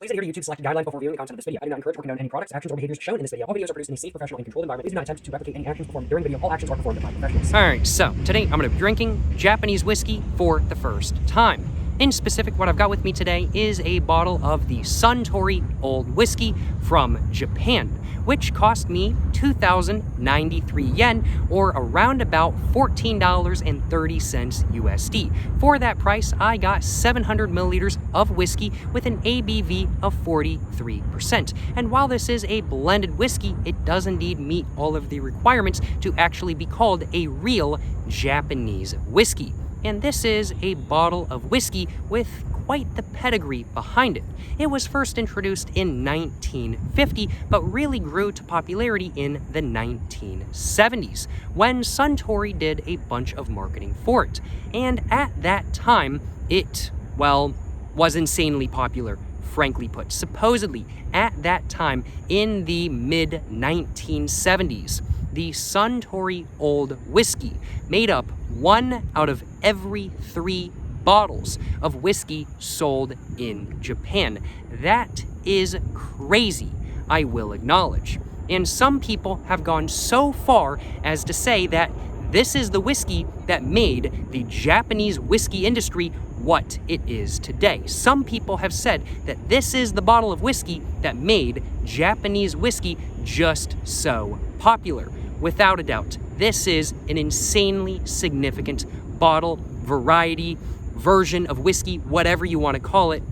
Please adhere to YouTube's selected guidelines before viewing the content of this video. I do not encourage or condone any products, actions, or behaviors shown in this video. All videos are produced in a safe, professional, and controlled environment. Please do not attempt to replicate any actions performed during the video. All actions are performed by professionals. Alright, so today I'm going to be drinking Japanese whiskey for the first time. In specific, what I've got with me today is a bottle of the Suntory Old whiskey from Japan, which cost me 2,093 yen, or around about $14.30 USD. For that price, I got 700 milliliters of whiskey with an ABV of 43%. And while this is a blended whiskey, it does indeed meet all of the requirements to actually be called a real Japanese whiskey. And this is a bottle of whiskey with quite the pedigree behind it. It was first introduced in 1950, but really grew to popularity in the 1970s, when Suntory did a bunch of marketing for it. And at that time, it, well, was insanely popular, frankly put. Supposedly, at that time, in the mid-1970s, the Suntory Old whiskey made up 1 out of every 3 bottles of whiskey sold in Japan. That is crazy, I will acknowledge. And some people have gone so far as to say that this is the whiskey that made the Japanese whiskey industry what it is today. Some people have said that this is the bottle of whiskey that made Japanese whiskey just so popular. Without a doubt, this is an insanely significant bottle, variety, version of whiskey, whatever you want to call it.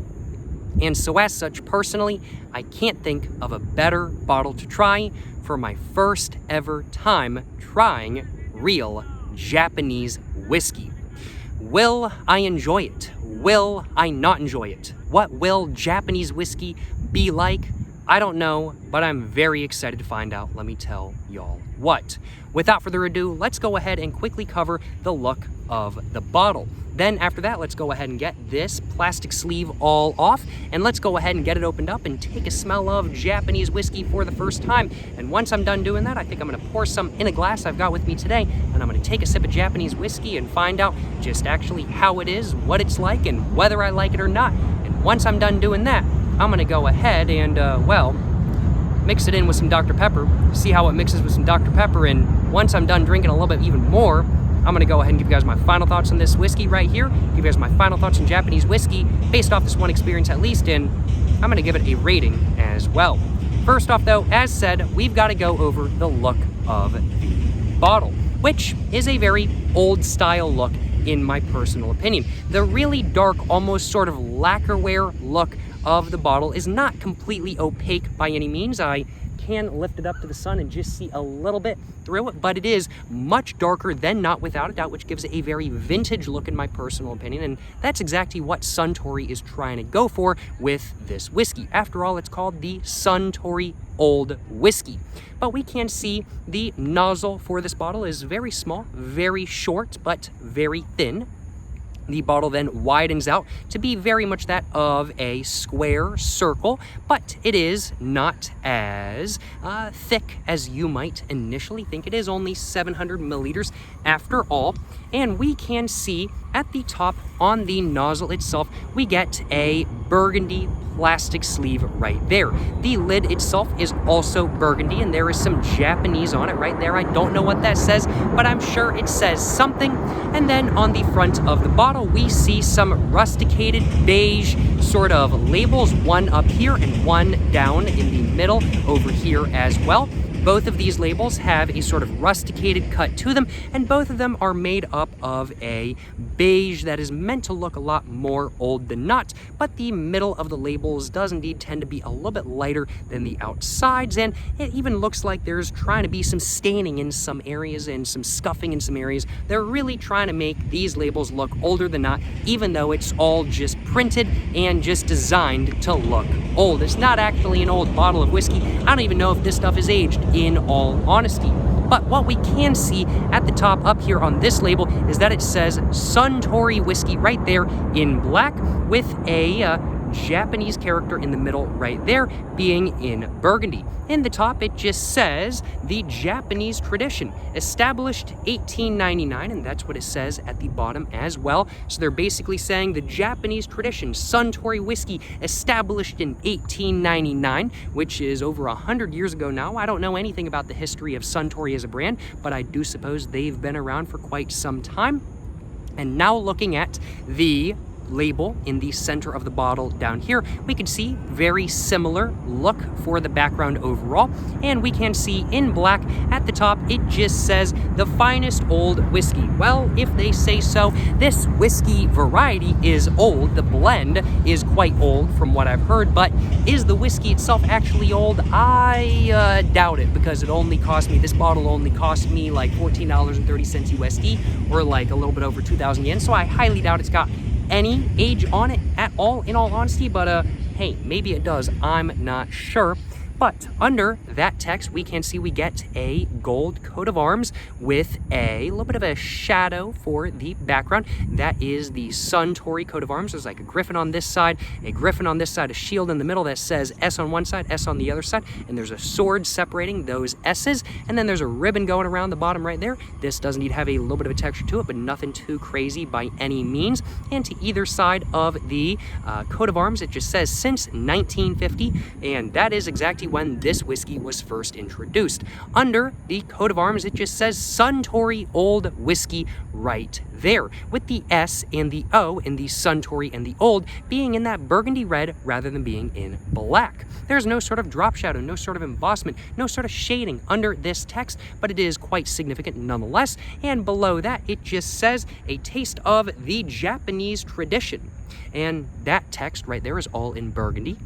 And so as such, personally, I can't think of a better bottle to try for my first ever time trying real Japanese whiskey. Will I enjoy it? Will I not enjoy it? What will Japanese whiskey be like? I don't know, but I'm very excited to find out. Let me tell y'all what. Without further ado, let's go ahead and quickly cover the look of the bottle. Then after that, let's go ahead and get this plastic sleeve all off, and let's go ahead and get it opened up and take a smell of Japanese whiskey for the first time. And once I'm done doing that, I think I'm gonna pour some in a glass I've got with me today, and I'm gonna take a sip of Japanese whiskey and find out just actually how it is, what it's like, and whether I like it or not. And once I'm done doing that, I'm gonna go ahead and, well, mix it in with some Dr. Pepper, see how it mixes with some Dr. Pepper, and once I'm done drinking a little bit even more, I'm gonna go ahead and give you guys my final thoughts on this whiskey right here, give you guys my final thoughts on Japanese whiskey, based off this one experience at least, and I'm gonna give it a rating as well. First off though, as said, we've gotta go over the look of the bottle, which is a very old style look in my personal opinion. The really dark, almost sort of lacquerware look of the bottle is not completely opaque by any means. I can lift it up to the sun and just see a little bit through it, but it is much darker than not, without a doubt, which gives it a very vintage look in my personal opinion, and that's exactly what Suntory is trying to go for with this whiskey. After all, it's called the Suntory Old whiskey. But we can see the nozzle for this bottle is very small, very short, but very thin. The bottle then widens out to be very much that of a square circle, but it is not as thick as you might initially think. It is only 700 milliliters after all, and we can see at the top on the nozzle itself, we get a burgundy plastic sleeve right there. The lid itself is also burgundy, and there is some Japanese on it right there. I don't know what that says, but I'm sure it says something. And then on the front of the bottle, we see some rusticated beige sort of labels, one up here and one down in the middle over here as well. Both of these labels have a sort of rusticated cut to them, and both of them are made up of a beige that is meant to look a lot more old than not, but the middle of the labels does indeed tend to be a little bit lighter than the outsides, and it even looks like there's trying to be some staining in some areas and some scuffing in some areas. They're really trying to make these labels look older than not, even though it's all just printed and just designed to look old. It's not actually an old bottle of whiskey. I don't even know if this stuff is aged, in all honesty. But what we can see at the top up here on this label is that it says Suntory whiskey right there in black with a Japanese character in the middle right there being in burgundy. In the top, it just says the Japanese tradition, established 1899, and that's what it says at the bottom as well. So they're basically saying the Japanese tradition, Suntory whiskey, established in 1899, which is over 100 years ago now. I don't know anything about the history of Suntory as a brand, but I do suppose they've been around for quite some time. And now looking at the label in the center of the bottle down here, we can see very similar look for the background overall, and we can see in black at the top it just says the finest old whiskey. Well, if they say so, this whiskey variety is old. The blend is quite old from what I've heard, but is the whiskey itself actually old? I doubt it, because it only cost me, this bottle only cost me like $14.30 USD, or like a little bit over 2,000 yen, so I highly doubt it's got any age on it at all, in all honesty, but hey, maybe it does, I'm not sure. But under that text, we can see we get a gold coat of arms with a little bit of a shadow for the background. That is the Suntory coat of arms. There's like a griffin on this side, a griffin on this side, a shield in the middle that says S on one side, S on the other side, and there's a sword separating those S's, and then there's a ribbon going around the bottom right there. This does indeed have a little bit of a texture to it, but nothing too crazy by any means. And to either side of the coat of arms, it just says since 1950, and that is exactly when this whiskey was first introduced. Under the coat of arms, it just says Suntory Old Whiskey right there, with the S and the O in the Suntory and the Old being in that burgundy red rather than being in black. There's no sort of drop shadow, no sort of embossment, no sort of shading under this text, but it is quite significant nonetheless. And below that, it just says a taste of the Japanese tradition. And that text right there is all in burgundy.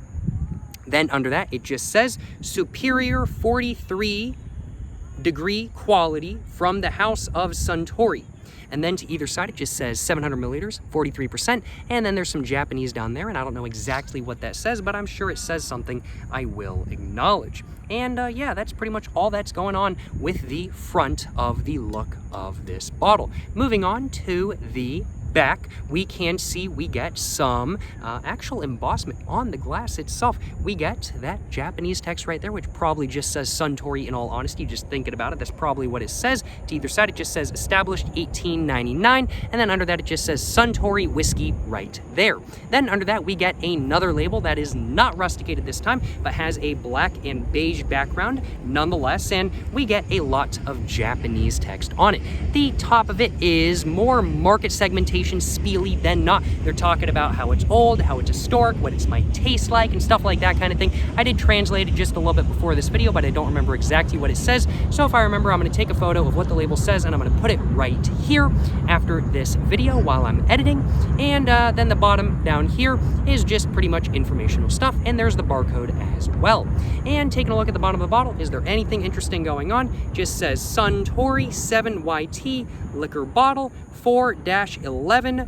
Then under that, it just says superior 43-degree quality from the House of Suntory. And then to either side, it just says 700 milliliters, 43%. And then there's some Japanese down there, and I don't know exactly what that says, but I'm sure it says something I will acknowledge. And yeah, that's pretty much all that's going on with the front of the look of this bottle. Moving on to the back, we can see we get some actual embossment on the glass itself. We get that Japanese text right there, which probably just says Suntory in all honesty. Just thinking about it, that's probably what it says. To either side, it just says established 1899, and then under that, it just says Suntory whiskey right there. Then under that, we get another label that is not rusticated this time, but has a black and beige background nonetheless, and we get a lot of Japanese text on it. The top of it is more market segmentation spiely than not. They're talking about how it's old, how it's historic, what it might taste like, and stuff like that kind of thing. I did translate it just a little bit before this video, but I don't remember exactly what it says. So if I remember, I'm going to take a photo of what the label says, and I'm going to put it right here after this video while I'm editing. And then the bottom down here is just pretty much informational stuff, and there's the barcode as well. And taking a look at the bottom of the bottle, is there anything interesting going on? Just says Suntory 7YT liquor bottle 4-11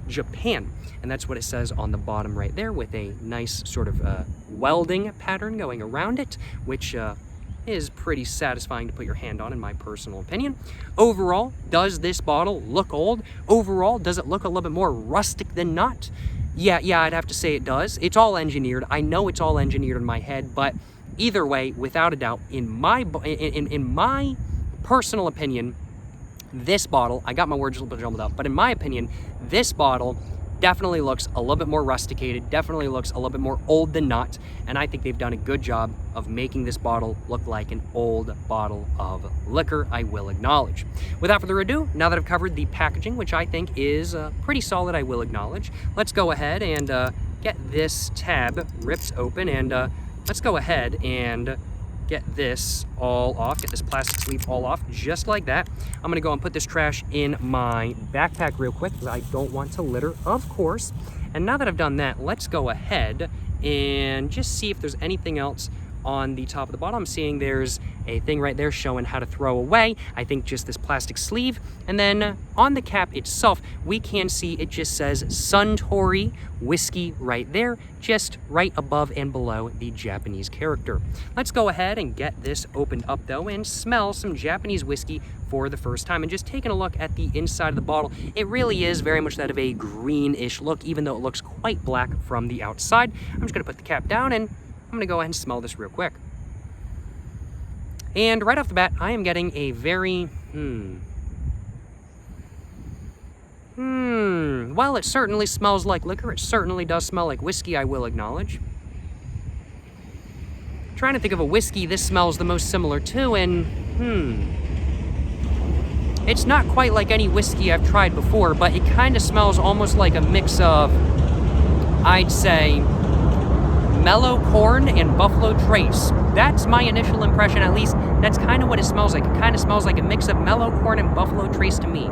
Japan. And that's what it says on the bottom right there, with a nice sort of welding pattern going around it, which is pretty satisfying to put your hand on, in my personal opinion. Overall, does this bottle look old? Overall, does it look a little bit more rustic than not? Yeah, I'd have to say it does. It's all engineered. I know it's all engineered in my head, but either way, without a doubt, in my personal opinion, this bottle, I got my words a little bit jumbled up, but in my opinion, this bottle definitely looks a little bit more rusticated, definitely looks a little bit more old than not, and I think they've done a good job of making this bottle look like an old bottle of liquor, I will acknowledge. Without further ado, now that I've covered the packaging, which I think is pretty solid, I will acknowledge, let's go ahead and get this tab ripped open, and let's go ahead and get this all off, get this plastic sleeve all off, just like that. I'm gonna go and put this trash in my backpack real quick, because I don't want to litter, of course. And now that I've done that, let's go ahead and just see if there's anything else on the top of the bottle, I'm seeing there's a thing right there showing how to throw away. I think just this plastic sleeve. And then on the cap itself, we can see it just says Suntory Whiskey right there, just right above and below the Japanese character. Let's go ahead and get this opened up though and smell some Japanese whiskey for the first time. And just taking a look at the inside of the bottle, it really is very much that of a greenish look, even though it looks quite black from the outside. I'm just gonna put the cap down and I'm gonna go ahead and smell this real quick. And right off the bat, I am getting a very, well, it certainly smells like liquor. It certainly does smell like whiskey, I will acknowledge. Trying to think of a whiskey this smells the most similar to, and it's not quite like any whiskey I've tried before, but it kind of smells almost like a mix of, I'd say, mellow corn and Buffalo Trace. That's my initial impression, at least. That's kind of what it smells like. It kind of smells like a mix of mellow corn and Buffalo Trace to me.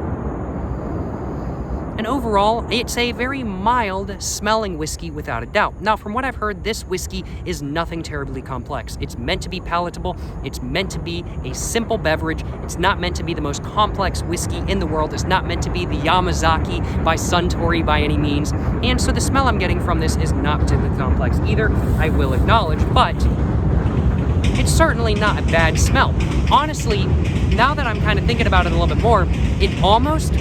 And overall, it's a very mild smelling whiskey without a doubt. Now, from what I've heard, this whiskey is nothing terribly complex. It's meant to be palatable. It's meant to be a simple beverage. It's not meant to be the most complex whiskey in the world. It's not meant to be the Yamazaki by Suntory by any means. And so the smell I'm getting from this is not particularly complex either, I will acknowledge, but it's certainly not a bad smell. Honestly, now that I'm kind of thinking about it a little bit more, it almost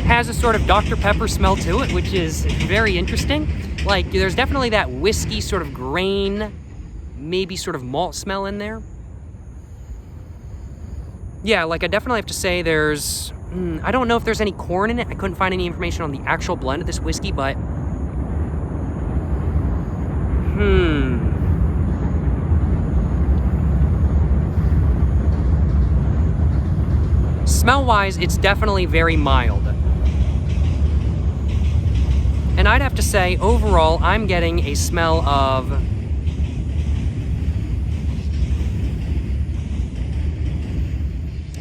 has a sort of Dr. Pepper smell to it, which is very interesting. Like, there's definitely that whiskey sort of grain, maybe sort of malt smell in there. Yeah, like I definitely have to say there's, I don't know if there's any corn in it. I couldn't find any information on the actual blend of this whiskey, but smell-wise, it's definitely very mild. And I'd have to say, overall, I'm getting a smell of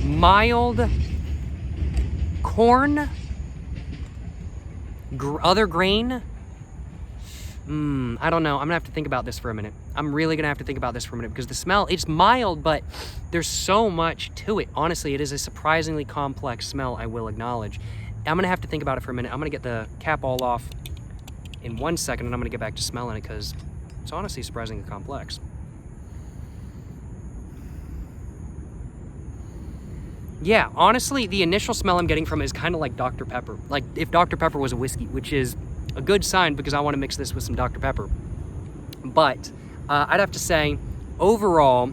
mild corn, other grain. I don't know. I'm gonna have to think about this for a minute. I'm really gonna have to think about this for a minute because the smell, it's mild, but there's so much to it. Honestly, it is a surprisingly complex smell, I will acknowledge. I'm gonna have to think about it for a minute. I'm gonna get the cap all off in 1 second and I'm gonna get back to smelling it because it's honestly surprisingly complex. Yeah, honestly, the initial smell I'm getting from it is kind of like Dr. Pepper. Like if Dr. Pepper was a whiskey, which is a good sign because I want to mix this with some Dr. Pepper. But I'd have to say, overall,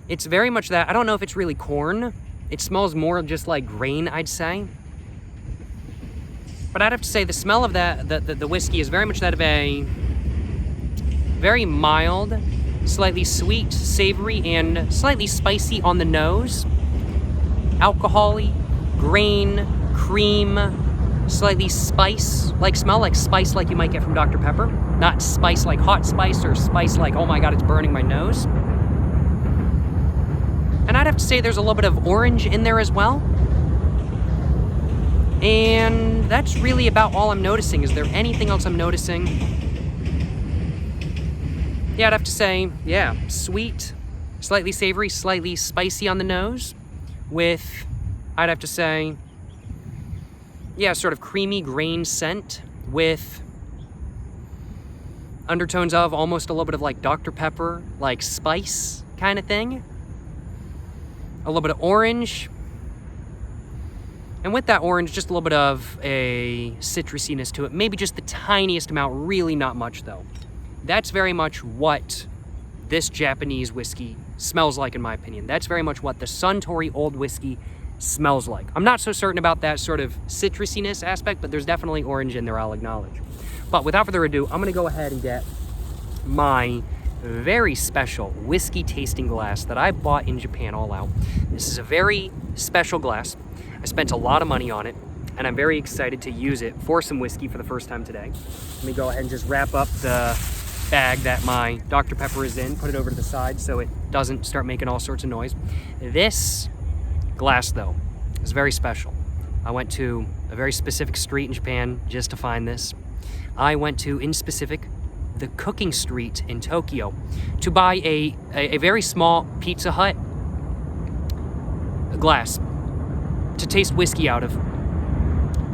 it's very much that. I don't know if it's really corn. It smells more just like grain, I'd say. But I'd have to say the smell of that, the whiskey is very much that of a very mild, slightly sweet, savory, and slightly spicy on the nose. Alcohol-y, grain, cream, slightly spice-like smell, like spice like you might get from Dr. Pepper. Not spice like hot spice or spice like, oh my god, it's burning my nose. And I'd have to say there's a little bit of orange in there as well. And that's really about all I'm noticing. Is there anything else I'm noticing? Yeah, I'd have to say, yeah, sweet, slightly savory, slightly spicy on the nose with, I'd have to say, yeah, sort of creamy grain scent with undertones of almost a little bit of like Dr. Pepper, like spice kind of thing. A little bit of orange. And with that orange, just a little bit of a citrusiness to it. Maybe just the tiniest amount, really not much though. That's very much what this Japanese whiskey smells like in my opinion. That's very much what the Suntory Old whiskey smells like. I'm not so certain about that sort of citrusiness aspect, but there's definitely orange in there, I'll acknowledge. But without further ado, I'm gonna go ahead and get my very special whiskey tasting glass that I bought in Japan all out. This is a very special glass. I spent a lot of money on it, and I'm very excited to use it for some whiskey for the first time today. Let me go ahead and just wrap up the bag that my Dr. Pepper is in, put it over to the side so it doesn't start making all sorts of noise. This glass, though, is very special. I went to a very specific street in Japan just to find this. I went to, in specific, the cooking street in Tokyo to buy a very small Pizza Hut glass to taste whiskey out of.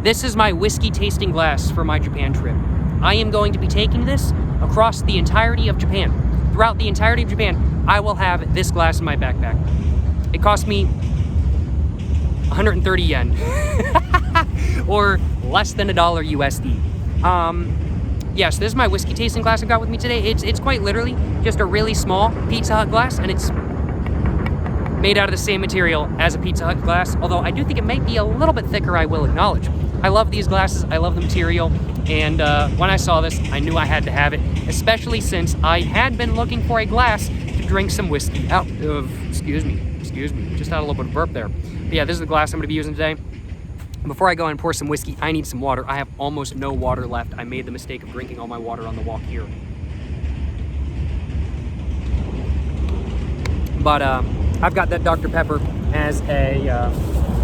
This is my whiskey tasting glass for my Japan trip. I am going to be taking this across the entirety of Japan. Throughout the entirety of Japan, I will have this glass in my backpack. It cost me 130 yen, or less than $1 USD. Yes, this is my whiskey tasting glass I've got with me today. It's quite literally just a really small Pizza Hut glass, and it's made out of the same material as a Pizza Hut glass, although I do think it might be a little bit thicker, I will acknowledge. I love these glasses, I love the material, and when I saw this, I knew I had to have it, especially since I had been looking for a glass to drink some whiskey out of. Excuse me, just had a little bit of burp there. But yeah, this is the glass I'm gonna be using today. Before I go and pour some whiskey, I need some water. I have almost no water left. I made the mistake of drinking all my water on the walk here. But I've got that Dr. Pepper as a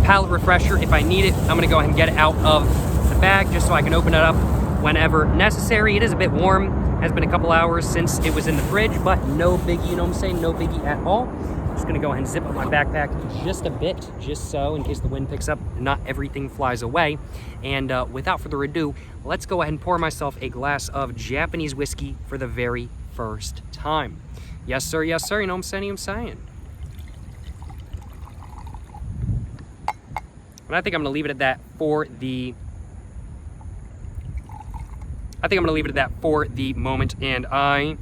palate refresher. If I need it, I'm gonna go ahead and get it out of the bag just so I can open it up whenever necessary. It is a bit warm. Has been a couple hours since it was in the fridge, but no biggie, you know what I'm saying? No biggie at all. Just gonna go ahead and zip up my backpack just a bit, just so in case the wind picks up, not everything flies away. And without further ado, let's go ahead and pour myself a glass of Japanese whiskey for the very first time. Yes, sir, you know what I'm saying? And I think I'm gonna leave it at that for the moment. And I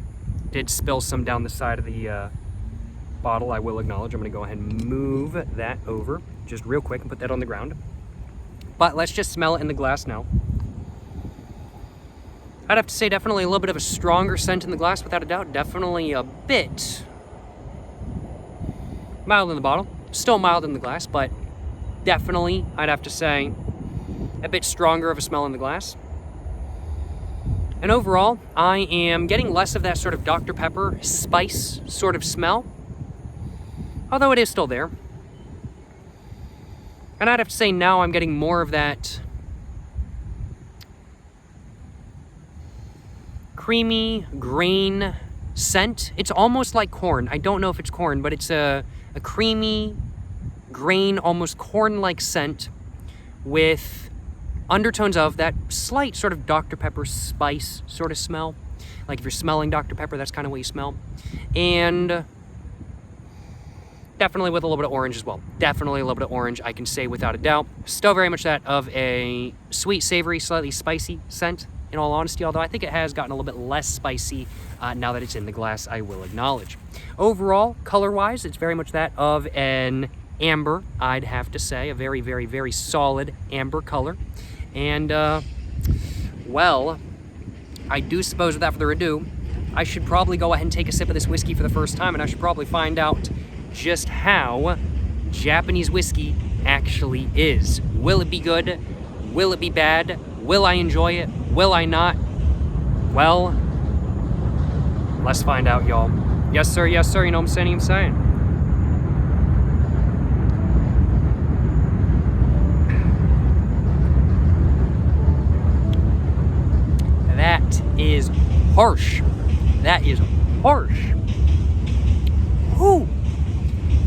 did spill some down the side of the bottle, I will acknowledge. I'm gonna go ahead and move that over just real quick and put that on the ground. But let's just smell it in the glass now. I'd have to say definitely a little bit of a stronger scent in the glass, without a doubt. Definitely a bit mild in the bottle, still mild in the glass, but definitely, I'd have to say, a bit stronger of a smell in the glass. And overall, I am getting less of that sort of Dr. Pepper spice sort of smell, although it is still there. And I'd have to say now I'm getting more of that creamy grain scent. It's almost like corn. I don't know if it's corn, but it's a creamy grain, almost corn-like scent with undertones of that slight sort of Dr. Pepper spice sort of smell. Like if you're smelling Dr. Pepper, that's kind of what you smell. And definitely with a little bit of orange as well. Definitely a little bit of orange, I can say without a doubt. Still very much that of a sweet, savory, slightly spicy scent, in all honesty, although I think it has gotten a little bit less spicy now that it's in the glass, I will acknowledge. Overall, color-wise, it's very much that of an amber, I'd have to say. A very, very, very solid amber color. And, well, I do suppose without further ado, I should probably go ahead and take a sip of this whiskey for the first time, and I should probably find out just how Japanese whiskey actually is. Will it be good? Will it be bad? Will I enjoy it? Will I not? Well, let's find out, y'all. Yes, sir, you know what I'm saying? That is harsh. That is harsh. Whew.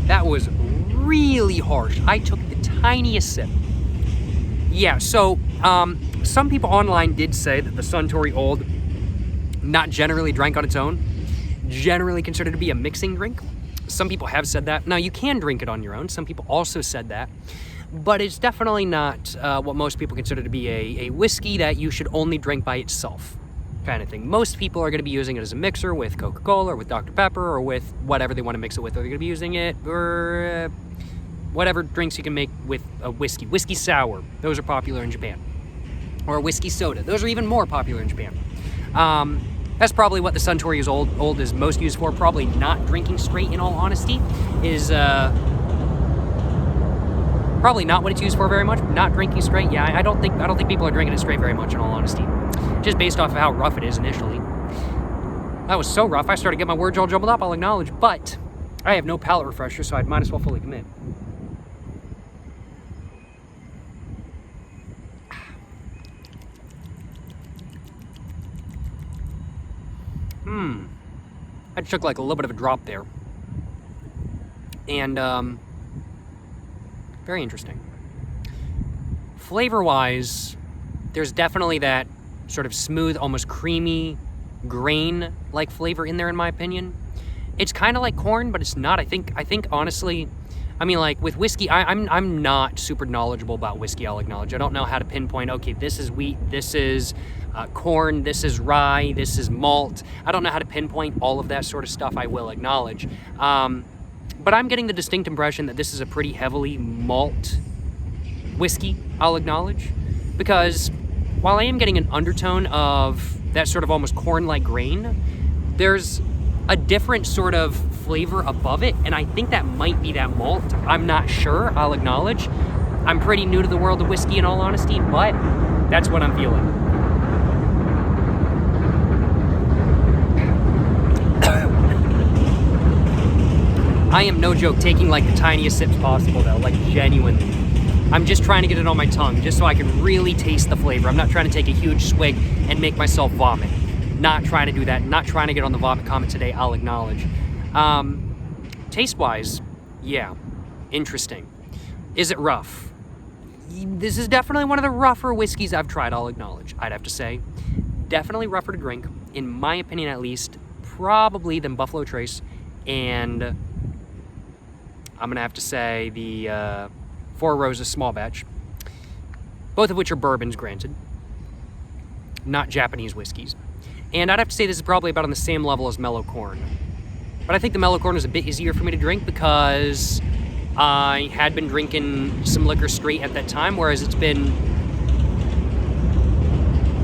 That was really harsh. I took the tiniest sip. Yeah, so some people online did say that the Suntory Old, not generally drank on its own, generally considered to be a mixing drink. Some people have said that. Now, you can drink it on your own. Some people also said that. But it's definitely not what most people consider to be a whiskey that you should only drink by itself, kind of thing. Most people are going to be using it as a mixer with Coca-Cola or with Dr. Pepper or with whatever they want to mix it with. Or they're going to be using it or whatever drinks you can make with a whiskey. Whiskey sour, those are popular in Japan. Or whiskey soda, those are even more popular in Japan. That's probably what the Suntory Old is most used for. Probably not drinking straight, in all honesty, is probably not what it's used for very much. Not drinking straight, yeah, I don't think people are drinking it straight very much, in all honesty. Just based off of how rough it is initially. That was so rough, I started getting my words all jumbled up, I'll acknowledge, but I have no palate refresher, so I might as well fully commit. I just took like a little bit of a drop there. And very interesting. Flavor-wise, there's definitely that sort of smooth, almost creamy, grain-like flavor in there, in my opinion. It's kind of like corn, but it's not. I think honestly, I mean, like with whiskey, I'm not super knowledgeable about whiskey, I'll acknowledge. I don't know how to pinpoint, okay, this is wheat, this is corn, this is rye, this is malt. I don't know how to pinpoint all of that sort of stuff, I will acknowledge. But I'm getting the distinct impression that this is a pretty heavily malt whiskey, I'll acknowledge. Because while I am getting an undertone of that sort of almost corn-like grain, there's a different sort of flavor above it, and I think that might be that malt. I'm not sure, I'll acknowledge. I'm pretty new to the world of whiskey, in all honesty, but that's what I'm feeling. I am, no joke, taking like the tiniest sips possible though, like genuinely. I'm just trying to get it on my tongue, just so I can really taste the flavor. I'm not trying to take a huge swig and make myself vomit. Not trying to do that, not trying to get on the vomit comment today, I'll acknowledge. Taste-wise, yeah, interesting. Is it rough? This is definitely one of the rougher whiskeys I've tried, I'll acknowledge, I'd have to say. Definitely rougher to drink, in my opinion at least, probably than Buffalo Trace, and I'm gonna have to say the Four Roses Small Batch, both of which are bourbons, granted, not Japanese whiskeys. And I'd have to say this is probably about on the same level as Mellow Corn. But I think the Mellow Corn is a bit easier for me to drink because I had been drinking some liquor straight at that time, whereas it's been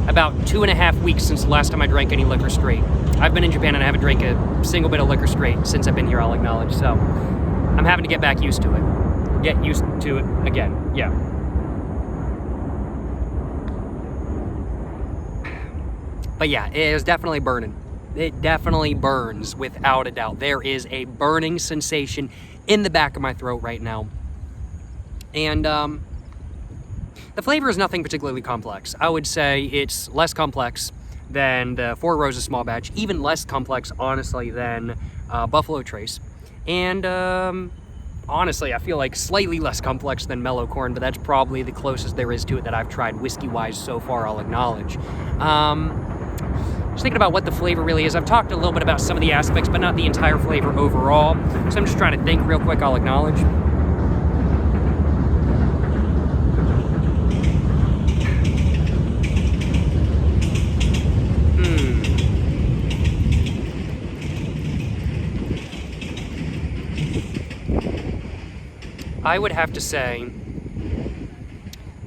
about 2.5 weeks since the last time I drank any liquor straight. I've been in Japan and I haven't drank a single bit of liquor straight since I've been here, I'll acknowledge. So I'm having to get back used to it. Get used to it again, yeah. But yeah, it is definitely burning. It definitely burns, without a doubt. There is a burning sensation in the back of my throat right now. And the flavor is nothing particularly complex. I would say it's less complex than the Four Roses Small Batch, even less complex, honestly, than Buffalo Trace. And honestly, I feel like slightly less complex than Mellow Corn, but that's probably the closest there is to it that I've tried whiskey-wise so far, I'll acknowledge. Just thinking about what the flavor really is. I've talked a little bit about some of the aspects, but not the entire flavor overall. So I'm just trying to think real quick, I'll acknowledge. I would have to say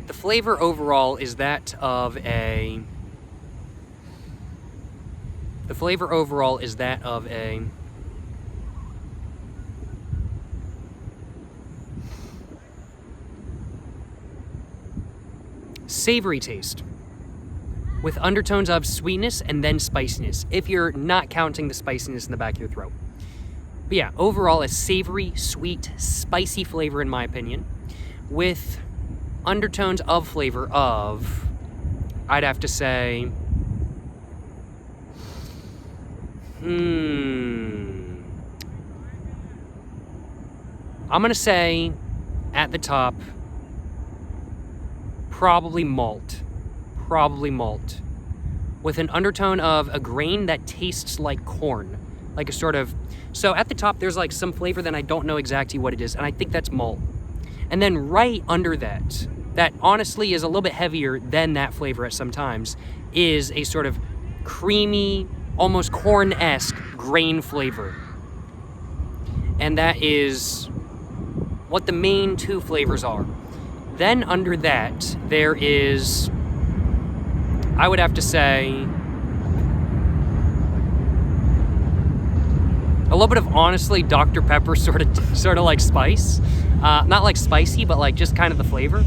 the flavor overall is that of a... The flavor overall is that of a savory taste with undertones of sweetness and then spiciness, if you're not counting the spiciness in the back of your throat. But yeah, overall a savory, sweet, spicy flavor in my opinion, with undertones of flavor of, I'd have to say, I'm gonna say at the top, probably malt, with an undertone of a grain that tastes like corn, like a sort of, so at the top there's like some flavor that I don't know exactly what it is, and I think that's malt. And then right under that, that honestly is a little bit heavier than that flavor at some times, is a sort of creamy, almost corn-esque grain flavor. And that is what the main two flavors are. Then under that, there is, I would have to say, a little bit of, honestly, Dr. Pepper sort of like spice. Not like spicy, but like just kind of the flavor,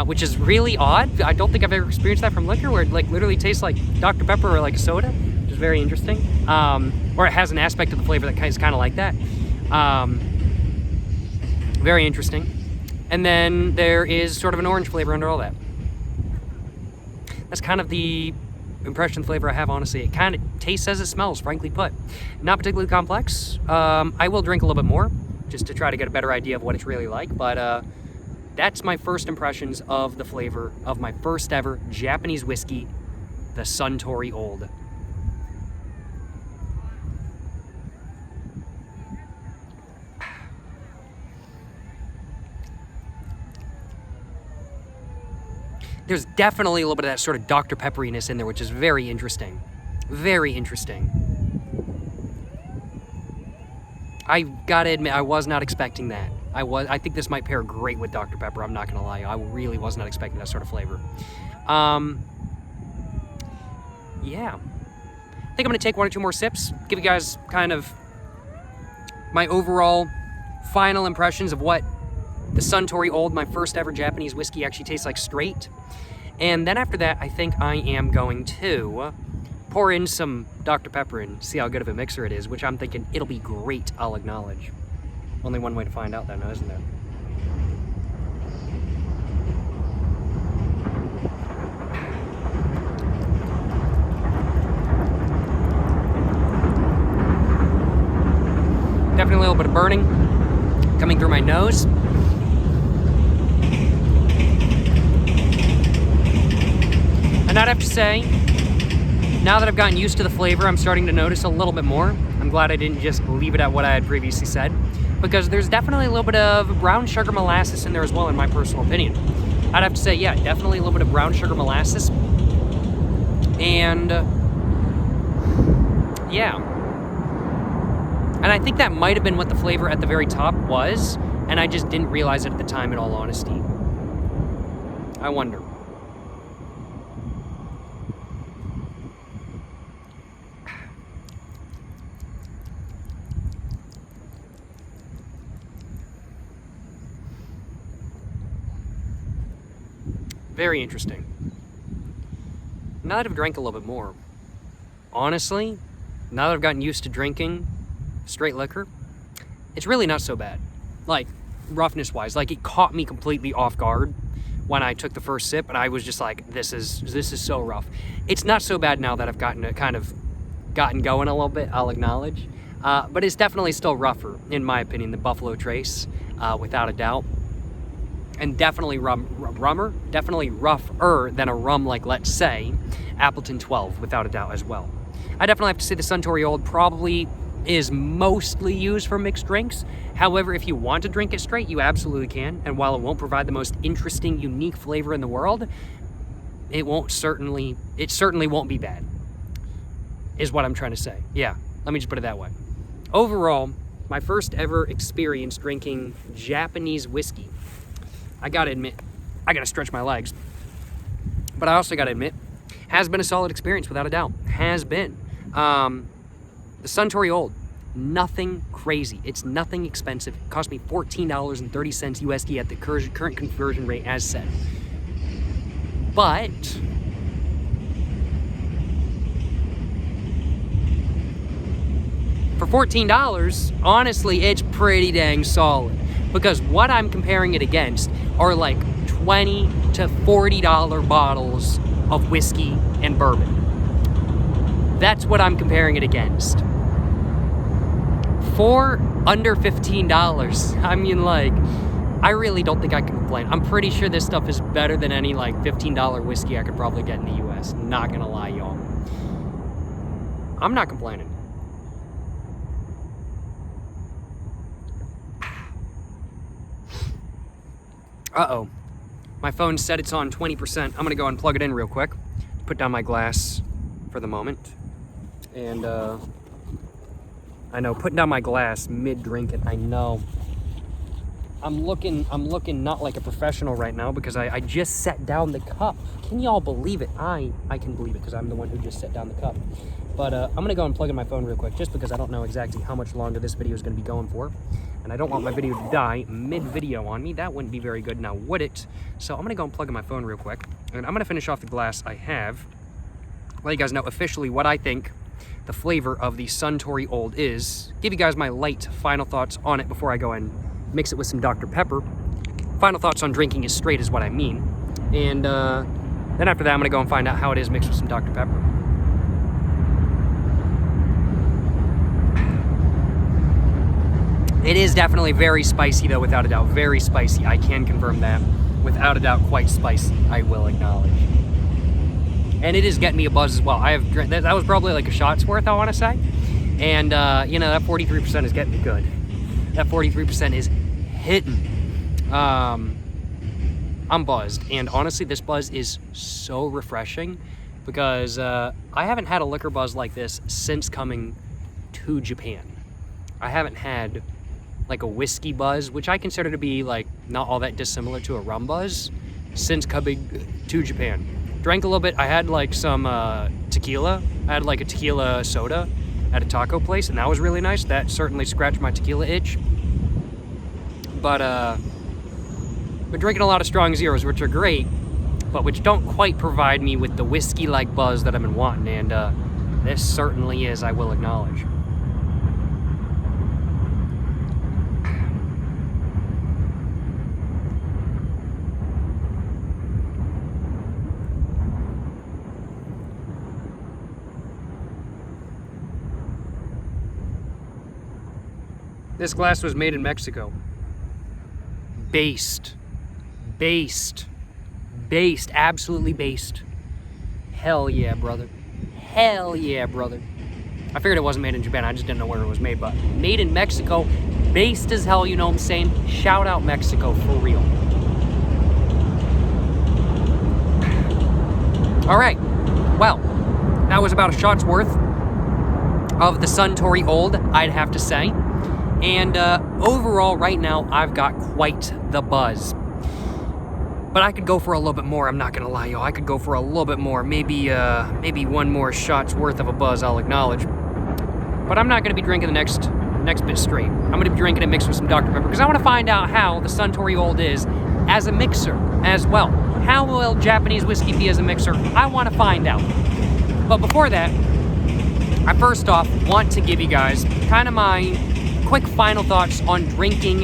which is really odd. I don't think I've ever experienced that from liquor, where it like literally tastes like Dr. Pepper or like a soda. Very interesting, or it has an aspect of the flavor that is kind of like that. Very interesting. And then there is sort of an orange flavor under all that. That's kind of the impression flavor I have, honestly. It kind of tastes as it smells, frankly put. Not particularly complex. I will drink a little bit more just to try to get a better idea of what it's really like, but that's my first impressions of the flavor of my first ever Japanese whiskey, the Suntory Old. There's definitely a little bit of that sort of Dr. Pepperiness in there, which is very interesting. Very interesting. I gotta admit, I was not expecting that. I think this might pair great with Dr. Pepper, I'm not gonna lie. I really was not expecting that sort of flavor. Yeah. I think I'm gonna take 1 or 2 more sips, give you guys kind of my overall final impressions of what the Suntory Old, my first ever Japanese whiskey, actually tastes like straight. And then after that, I think I am going to pour in some Dr. Pepper and see how good of a mixer it is, which I'm thinking it'll be great, I'll acknowledge. Only one way to find out that now, isn't there? Definitely a little bit of burning coming through my nose. And I'd have to say, now that I've gotten used to the flavor, I'm starting to notice a little bit more. I'm glad I didn't just leave it at what I had previously said, because there's definitely a little bit of brown sugar molasses in there as well, in my personal opinion. I'd have to say, yeah, definitely a little bit of brown sugar molasses. And, yeah. And I think that might have been what the flavor at the very top was, and I just didn't realize it at the time, in all honesty. I wonder. Very interesting. Now that I've drank a little bit more, honestly, now that I've gotten used to drinking straight liquor, it's really not so bad. Like, roughness-wise, like, it caught me completely off guard when I took the first sip, and I was just like, this is so rough. It's not so bad now that I've gotten going a little bit, I'll acknowledge. But it's definitely still rougher, in my opinion, than Buffalo Trace, without a doubt. And definitely definitely rougher than a rum like, let's say, Appleton 12, without a doubt as well. I definitely have to say the Suntory Old probably is mostly used for mixed drinks. However, if you want to drink it straight, you absolutely can. And while it won't provide the most interesting, unique flavor in the world, it certainly won't be bad, is what I'm trying to say. Yeah, let me just put it that way. Overall, my first ever experience drinking Japanese whiskey, I gotta admit, I gotta stretch my legs, but I also gotta admit, has been a solid experience without a doubt. Has been. The Suntory Old, nothing crazy. It's nothing expensive. It cost me $14.30 USD at the current conversion rate as said. But for $14, honestly, it's pretty dang solid. Because what I'm comparing it against are like $20 to $40 bottles of whiskey and bourbon. That's what I'm comparing it against. For under $15, I mean, like, I really don't think I can complain. I'm pretty sure this stuff is better than any like $15 whiskey I could probably get in the US. Not gonna lie, y'all. I'm not complaining. Uh-oh. My phone said it's on 20%. I'm gonna go and plug it in real quick. Put down my glass for the moment. And, I know, putting down my glass mid-drinking, I know. I'm looking not like a professional right now because I just set down the cup. Can y'all believe it? I can believe it because I'm the one who just set down the cup. But I'm gonna go and plug in my phone real quick just because I don't know exactly how much longer this video is gonna be going for. And I don't want my video to die mid-video on me. That wouldn't be very good now, would it? So I'm gonna go and plug in my phone real quick. And I'm gonna finish off the glass I have. Let you guys know officially what I think the flavor of the Suntory Old is. Give you guys my light final thoughts on it before I go and mix it with some Dr. Pepper. Final thoughts on drinking it straight is what I mean. And then after that, I'm gonna go and find out how it is mixed with some Dr. Pepper. It is definitely very spicy, though, without a doubt. Very spicy. I can confirm that. Without a doubt, quite spicy, I will acknowledge. And it is getting me a buzz as well. That was probably like a shot's worth, I want to say. And, you know, that 43% is getting me good. That 43% is hitting. I'm buzzed. And honestly, this buzz is so refreshing because I haven't had a liquor buzz like this since coming to Japan. I haven't had like a whiskey buzz, which I consider to be like not all that dissimilar to a rum buzz, since coming to Japan. Drank a little bit. I had like some tequila. I had like a tequila soda at a taco place, and that was really nice. That certainly scratched my tequila itch. But been drinking a lot of strong zeros, which are great, but which don't quite provide me with the whiskey-like buzz that I've been wanting, and this certainly is, I will acknowledge. This glass was made in Mexico. Based, absolutely based. Hell yeah, brother. Hell yeah, brother. I figured it wasn't made in Japan, I just didn't know where it was made, but made in Mexico, based as hell, you know what I'm saying? Shout out Mexico, for real. All right, well, that was about a shot's worth of the Suntory Old, I'd have to say. And overall, right now, I've got quite the buzz. But I could go for a little bit more, I'm not gonna lie, yo. I could go for a little bit more. Maybe one more shot's worth of a buzz, I'll acknowledge. But I'm not gonna be drinking the next bit straight. I'm gonna be drinking it mixed with some Dr. Pepper, because I wanna find out how the Suntory Old is as a mixer as well. How will Japanese whiskey be as a mixer? I wanna find out. But before that, I first off want to give you guys kind of my quick final thoughts on drinking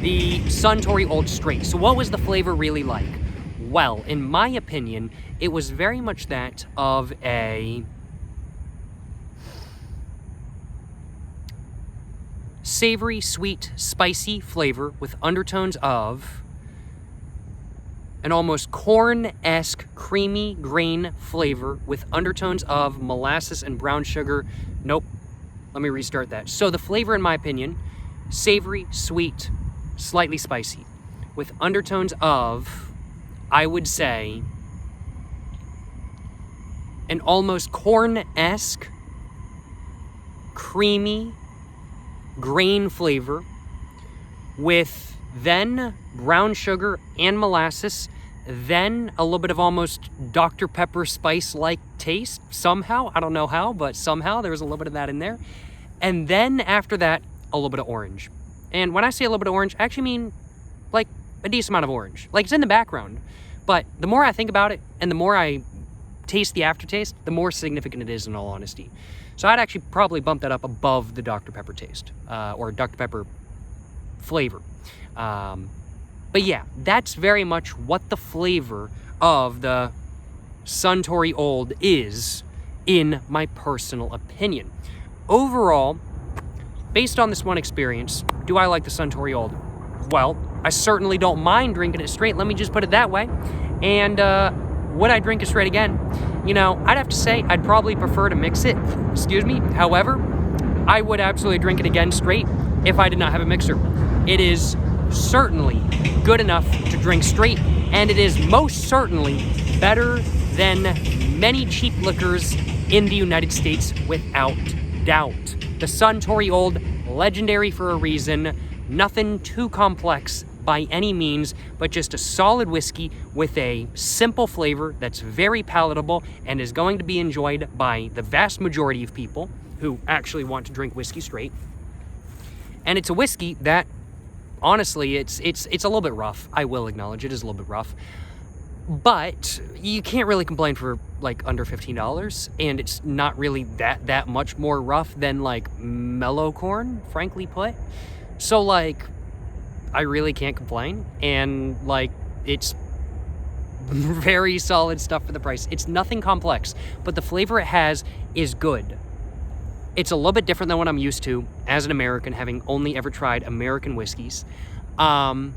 the Suntory Old straight. So what was the flavor really like? Well, in my opinion, it was very much that of a savory, sweet, spicy flavor with undertones of an almost corn-esque creamy grain flavor with undertones of molasses and brown sugar. Nope. Let me restart that. So the flavor, in my opinion, savory, sweet, slightly spicy, with undertones of, I would say, an almost corn-esque, creamy grain flavor, with then brown sugar and molasses, then a little bit of almost Dr. Pepper spice-like taste, somehow. I don't know how, but somehow there was a little bit of that in there. And then after that, a little bit of orange. And when I say a little bit of orange, I actually mean like a decent amount of orange. Like it's in the background. But the more I think about it and the more I taste the aftertaste, the more significant it is, in all honesty. So I'd actually probably bump that up above the Dr. Pepper taste, or Dr. Pepper flavor. But yeah, that's very much what the flavor of the Suntory Old is, in my personal opinion. Overall, based on this one experience, do I like the Suntory Old? Well, I certainly don't mind drinking it straight, let me just put it that way. And would I drink it straight again? You know, I'd have to say I'd probably prefer to mix it, excuse me. However, I would absolutely drink it again straight if I did not have a mixer. It is certainly good enough to drink straight, and it is most certainly better than many cheap liquors in the United States, without doubt. The Suntory Old, legendary for a reason, nothing too complex by any means, but just a solid whiskey with a simple flavor that's very palatable and is going to be enjoyed by the vast majority of people who actually want to drink whiskey straight. And it's a whiskey that, honestly, it's a little bit rough. I will acknowledge it is a little bit rough. But you can't really complain for like under $15, and it's not really that much more rough than like mellow corn, frankly put. So like, I really can't complain, and like, it's very solid stuff for the price. It's nothing complex, but the flavor it has is good. It's a little bit different than what I'm used to as an American, having only ever tried American whiskeys. And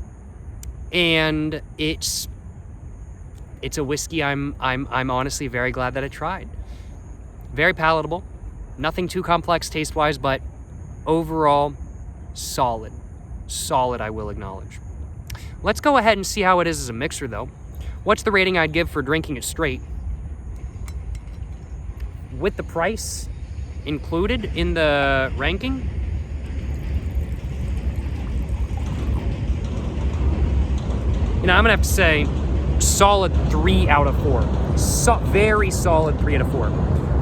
it's a whiskey I'm honestly very glad that I tried. Very palatable, nothing too complex taste-wise, but overall solid, I will acknowledge. Let's go ahead and see how it is as a mixer though. What's the rating I'd give for drinking it straight? With the price included in the ranking, you know, I'm gonna have to say solid 3 out of 4. Very solid 3 out of 4.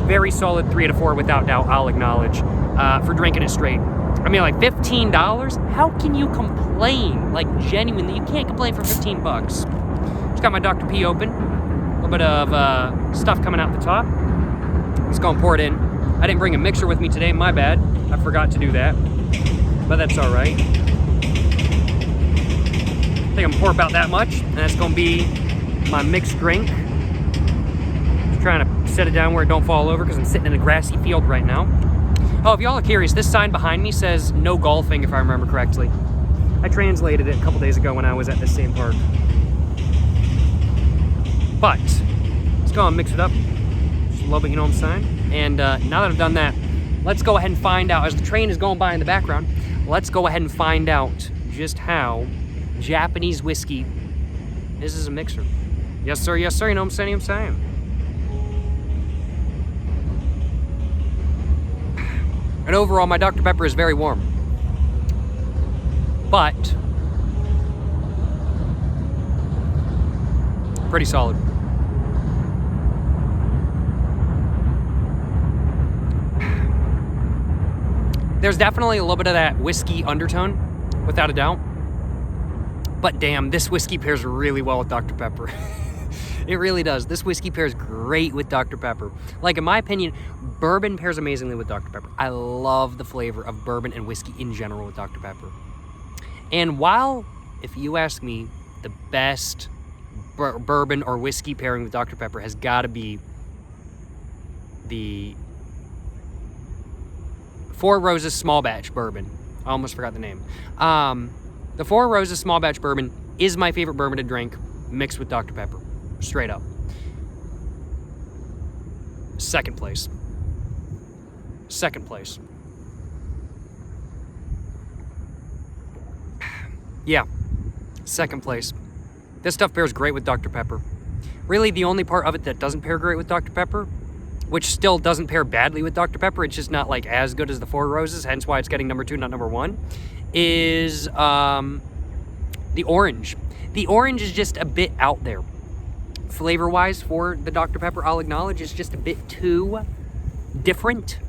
Very solid 3 out of 4 without doubt, I'll acknowledge, for drinking it straight. I mean, like $15, how can you complain? Like, genuinely, you can't complain for 15 bucks. Just got my Dr. P open. A little bit of stuff coming out the top. Let's go and pour it in. I didn't bring a mixer with me today, my bad. I forgot to do that, but that's all right. I think I'm gonna pour about that much, and that's gonna be my mixed drink. Just trying to set it down where it don't fall over because I'm sitting in a grassy field right now. Oh, if y'all are curious, this sign behind me says no golfing, if I remember correctly. I translated it a couple days ago when I was at this same park. But let's go and mix it up. Just a little bit, you know what I'm saying? And now that I've done that, let's go ahead and find out, as the train is going by in the background, let's go ahead and find out just how Japanese whiskey is as a mixer. Yes, sir, you know what I'm saying, And overall, my Dr. Pepper is very warm. But pretty solid. There's definitely a little bit of that whiskey undertone, without a doubt. But damn, this whiskey pairs really well with Dr. Pepper. It really does. This whiskey pairs great with Dr. Pepper. Like, in my opinion, bourbon pairs amazingly with Dr. Pepper. I love the flavor of bourbon and whiskey in general with Dr. Pepper. And while, if you ask me, the best bourbon or whiskey pairing with Dr. Pepper has got to be the Four Roses Small Batch Bourbon. I almost forgot the name. The Four Roses Small Batch Bourbon is my favorite bourbon to drink mixed with Dr. Pepper. Straight up. Second place. Yeah, second place. This stuff pairs great with Dr. Pepper. Really, the only part of it that doesn't pair great with Dr. Pepper, which still doesn't pair badly with Dr. Pepper, it's just not like as good as the Four Roses, hence why it's getting number 2, not number 1, is the orange. The orange is just a bit out there. Flavor-wise for the Dr. Pepper, I'll acknowledge, it's just a bit too different.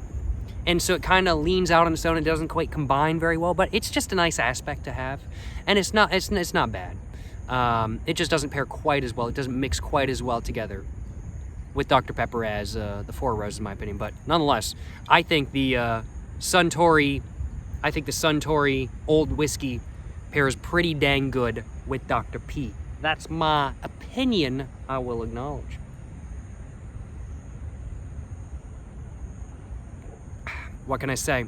And so it kind of leans out on its own and doesn't quite combine very well, but it's just a nice aspect to have. And it's not bad. It just doesn't pair quite as well. It doesn't mix quite as well together with Dr. Pepper as the Four Roses, in my opinion. But nonetheless, I think the Suntory Old Whiskey pairs pretty dang good with Dr. P. That's my opinion, I will acknowledge. What can I say?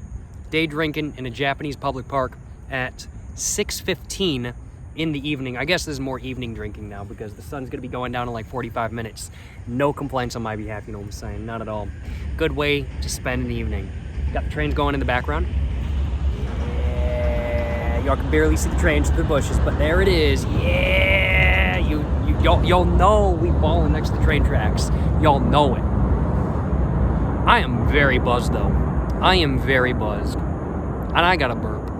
Day drinking in a Japanese public park at 6:15 in the evening. I guess this is more evening drinking now because the sun's gonna be going down in like 45 minutes. No complaints on my behalf, you know what I'm saying? Not at all. Good way to spend an evening. Got the trains going in the background. Yeah, y'all can barely see the trains through the bushes, but there it is. Yeah, y'all know we balling next to the train tracks. Y'all know it. I am very buzzed though. I am very buzzed. And I got a burp.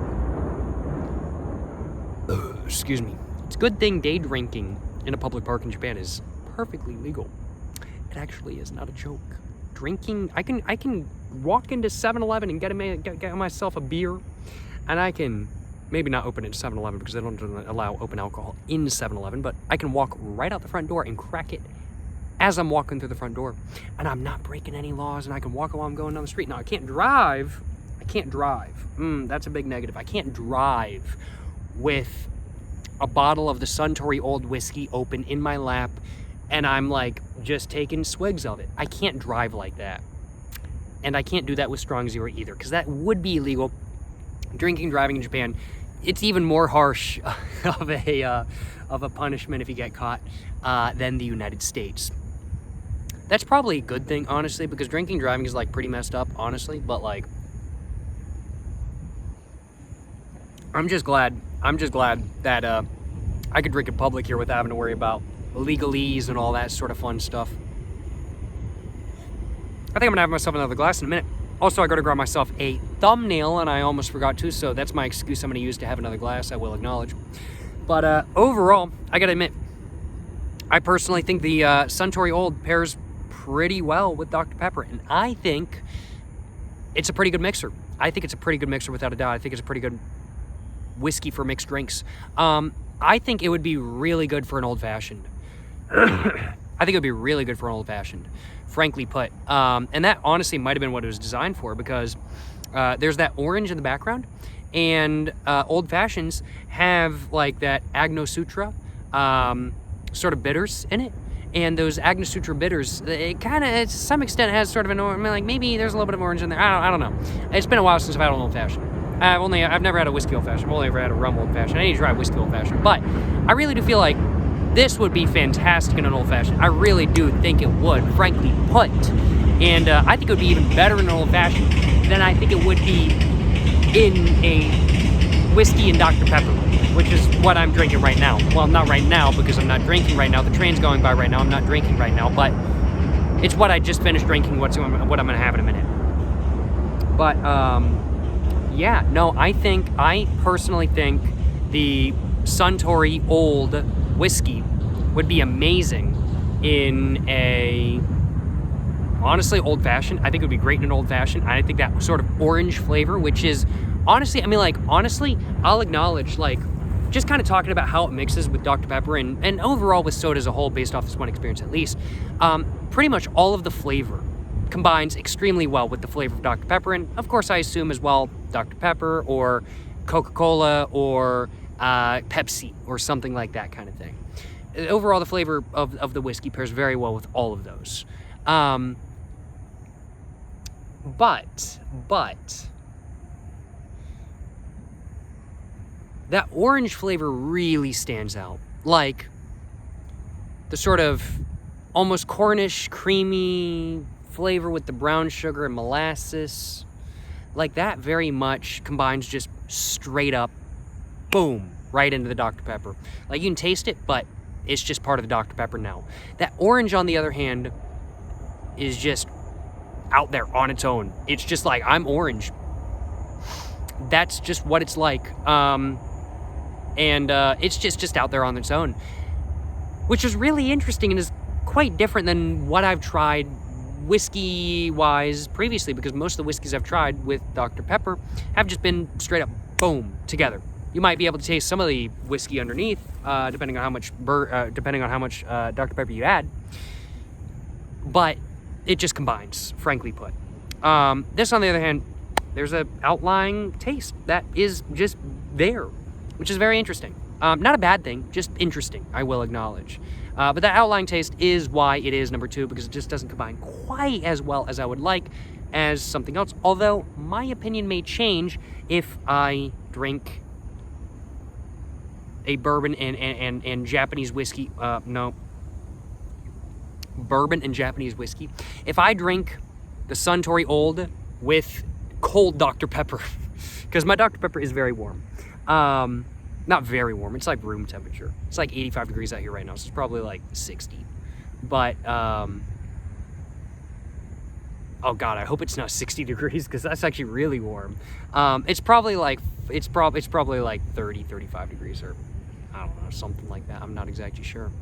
Excuse me. It's a good thing day drinking in a public park in Japan is perfectly legal. It actually is not a joke. Drinking, I can walk into 7-Eleven and get myself a beer, and I can maybe not open it to 7-Eleven because they don't allow open alcohol in 7-Eleven, but I can walk right out the front door and crack it as I'm walking through the front door, and I'm not breaking any laws, and I can walk while I'm going down the street. Now, I can't drive. That's a big negative. I can't drive with a bottle of the Suntory Old whiskey open in my lap, and I'm like just taking swigs of it. I can't drive like that. and I can't do that with strong zero either, because that would be illegal. Drinking and driving in Japan, it's even more harsh of a punishment if you get caught than the United States. That's probably a good thing, honestly, because drinking and driving is like pretty messed up, honestly. But like, I'm just glad that I could drink in public here without having to worry about legalese and all that sort of fun stuff. I think I'm gonna have myself another glass in a minute. Also, I gotta grab myself a thumbnail, and I almost forgot to, so that's my excuse I'm gonna use to have another glass, I will acknowledge. But overall, I gotta admit, I personally think the Suntory Old pairs pretty well with Dr. Pepper, and I think it's a pretty good mixer. I think it's a pretty good mixer without a doubt. I think it's a pretty good whiskey for mixed drinks. I think it would be really good for an old-fashioned. I think it would be really good for an old-fashioned, frankly put. And that honestly might have been what it was designed for, because there's that orange in the background, and old-fashions have like that Agno Sutra sort of bitters in it. And those Agno Sutra bitters, it kind of, to some extent, has sort of an orange, like maybe there's a little bit of orange in there. I don't know. It's been a while since I've had an old-fashioned. I've never had a whiskey old-fashioned. I've only ever had a rum old-fashioned. I need to try a whiskey old-fashioned. But I really do feel like this would be fantastic in an old-fashioned. I really do think it would, frankly put. And I think it would be even better in an old-fashioned than I think it would be in a whiskey and Dr. Pepper, which is what I'm drinking right now. Well, not right now, because I'm not drinking right now. The train's going by right now. I'm not drinking right now, but it's what I just finished drinking, what I'm going to have in a minute. But, yeah, no, I personally think the Suntory Old whiskey would be amazing in a, honestly, old-fashioned. I think it would be great in an old-fashioned. I think that sort of orange flavor, which is, honestly, I'll acknowledge, like, just kind of talking about how it mixes with Dr. Pepper and overall with soda as a whole, based off this one experience at least, pretty much all of the flavor combines extremely well with the flavor of Dr. Pepper, and of course I assume as well Dr. Pepper or Coca-Cola or Pepsi or something like that kind of thing. Overall, the flavor of the whiskey pairs very well with all of those. But that orange flavor really stands out. Like the sort of almost Cornish creamy flavor with the brown sugar and molasses. Like that very much combines just straight up, boom, right into the Dr. Pepper. Like you can taste it, but it's just part of the Dr. Pepper now. That orange, on the other hand, is just out there on its own. It's just like, I'm orange. That's just what it's like. It's just out there on its own, which is really interesting and is quite different than what I've tried whiskey-wise previously, because most of the whiskeys I've tried with Dr. Pepper have just been straight up, boom, together. You might be able to taste some of the whiskey underneath, depending on how much Dr. Pepper you add, but it just combines, frankly put. This, on the other hand, there's an outlying taste that is just there, which is very interesting. Not a bad thing, just interesting, I will acknowledge. But that outlying taste is why it is number 2, because it just doesn't combine quite as well as I would like as something else. Although my opinion may change if I drink a bourbon and Japanese whiskey. Bourbon and Japanese whiskey. If I drink the Suntory Old with cold Dr. Pepper, because my Dr. Pepper is very warm. Not very warm, it's like room temperature. It's like 85 degrees out here right now, so it's probably like 60. But, oh God, I hope it's not 60 degrees, because that's actually really warm. It's probably like 30, 35 degrees, or I don't know, something like that. I'm not exactly sure.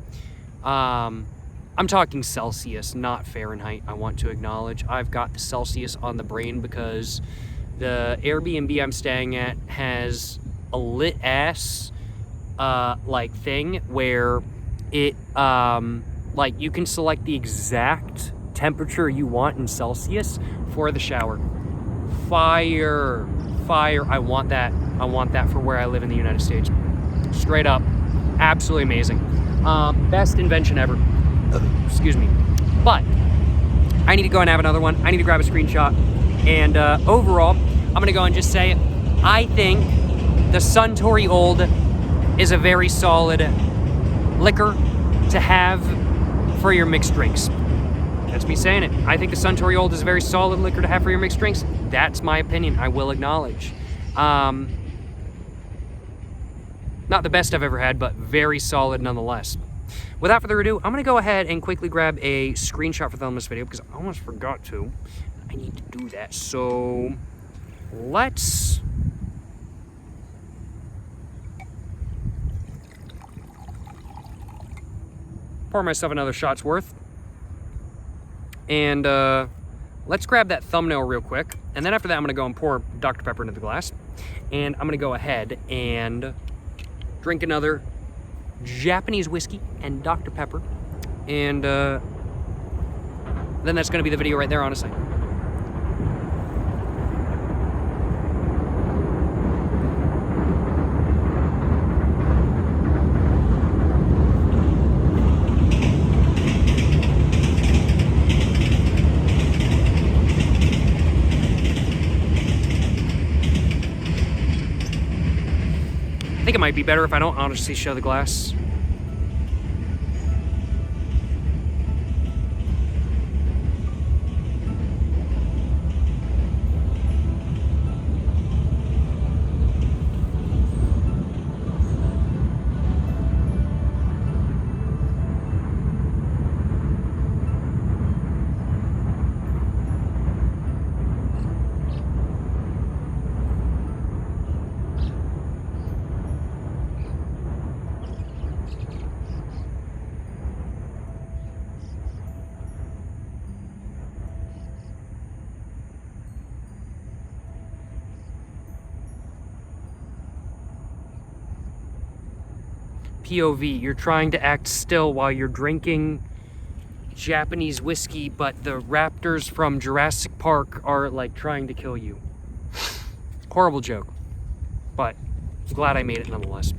I'm talking Celsius, not Fahrenheit, I want to acknowledge. I've got the Celsius on the brain because the Airbnb I'm staying at has a lit ass like thing where it like you can select the exact temperature you want in Celsius for the shower. Fire, I want that for where I live in the United States. Straight up, absolutely amazing. Best invention ever. Excuse me. But I need to go and have another one. I need to grab a screenshot. And overall, I'm gonna go and just say, I think the Suntory Old is a very solid liquor to have for your mixed drinks. That's me saying it. I think the Suntory Old is a very solid liquor to have for your mixed drinks. That's my opinion, I will acknowledge. Not the best I've ever had, but very solid nonetheless. Without further ado, I'm gonna go ahead and quickly grab a screenshot for this video because I almost forgot to. I need to do that, so let's pour myself another shot's worth. And let's grab that thumbnail real quick. And then after that, I'm gonna go and pour Dr. Pepper into the glass. And I'm gonna go ahead and drink another Japanese whiskey and Dr. Pepper. And then that's gonna be the video right there, honestly. I think it might be better if I don't honestly show the glass. POV, you're trying to act still while you're drinking Japanese whiskey, but the raptors from Jurassic Park are like trying to kill you. Horrible joke, but I'm glad I made it nonetheless.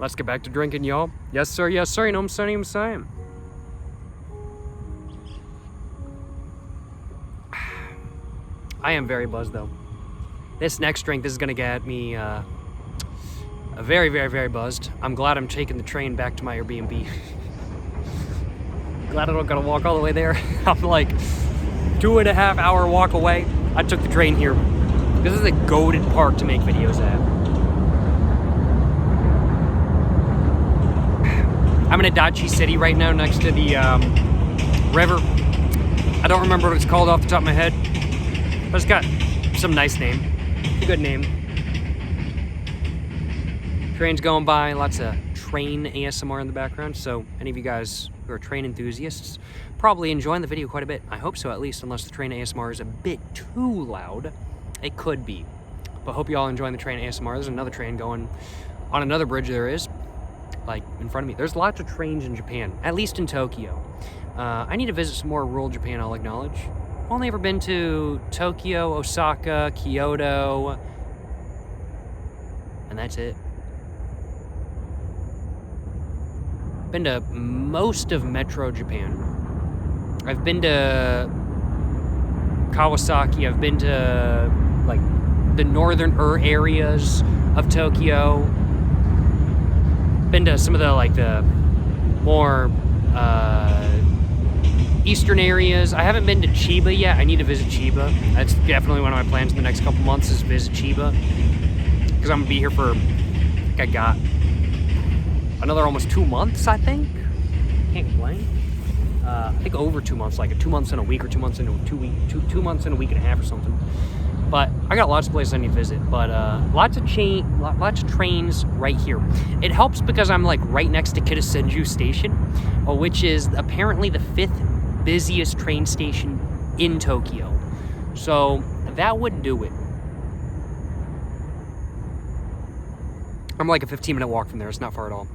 Let's get back to drinking, y'all. Yes, sir. Yes, sir. You know what I'm saying? I am very buzzed, though. This next drink, this is going to get me very, very, very buzzed. I'm glad I'm taking the train back to my Airbnb. Glad I don't got to walk all the way there. I'm like 2.5 hour walk away. I took the train here. This is a goated park to make videos at. I'm in Adachi City right now next to the river. I don't remember what it's called off the top of my head, but it's got some nice name. A good name. Trains going by, lots of train ASMR in the background, so any of you guys who are train enthusiasts probably enjoying the video quite a bit. I hope so, at least, unless the train ASMR is a bit too loud. It could be. But hope you all enjoying the train ASMR. There's another train going on another bridge there is. Like in front of me. There's lots of trains in Japan, at least in Tokyo. I need to visit some more rural Japan, I'll acknowledge. I've only ever been to Tokyo, Osaka, Kyoto, and that's it. Been to most of Metro Japan. I've been to Kawasaki, I've been to like the northern areas of Tokyo. Been to some of the like the more eastern areas. I haven't been to Chiba yet. I need to visit Chiba. That's definitely one of my plans in the next couple months is visit Chiba, because I'm gonna be here for, I think I got another almost 2 months, I think. Can't complain. I think over 2 months, like 2 months and a week, or 2 months and 2 weeks, 2 months and a week and a half or something. But I got lots of places I need to visit, but lots of trains right here. It helps because I'm like right next to Kitasenju Station, which is apparently the 5th busiest train station in Tokyo. So that would do it. I'm like a 15-minute walk from there. It's not far at all.